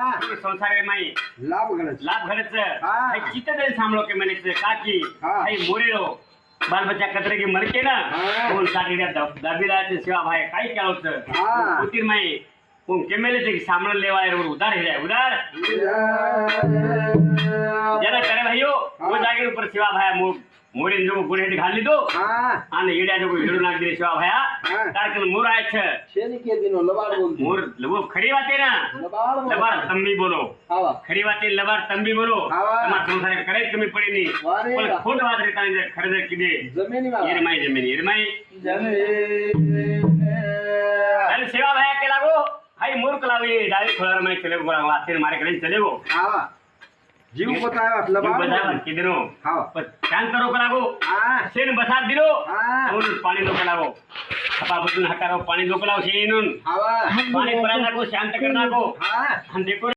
संसार माई लाभ घरच हाँ। चित्त दिल सामलो के मैंने काकी हाँ। भाई मोरेलो बाल बच्चा कतरे की मरके ना हाँ। कोण साठीड्या दाबीला सेवा भाई काय क्या होत हाँ। उतीर माई कोण केमेले ते सामने लेवा उधार है उधार जरा करे भाईयो वो जागे ऊपर सेवा भाई मोरे जो गुणे घाल लीधो અને ઈડા જો હીડો નાખ દે સેવા ભાયા તારકન મોર આય છે શેની કે દીનો લબાડ બોલ મોર લબો ખરી વાતે ના લબાડ તંબી બોલો આવા ખરી વાતે લબાડ તંબી બોલો તમાર સંસારે કરે કમી પડી ની પણ ખોટ વાત રે તાને ખરેદે કીધે જમીની માં એરમાઈ જમીન અરે સેવા ભાયા કે લાગો ભાઈ મોર કલાવી ડાળી ખોળાર માં ચલે ગો વાતે મારે કરીને ચલેગો આવા जीव बताया लबाड़ बताया किदनो हां पर शांत करो कलागो सेन बसार दिलो और पानी लो कलागो अपा बदन हकारो पानी लो कलागो सेनुन हां पानी पराना को शांत करना को हां देखो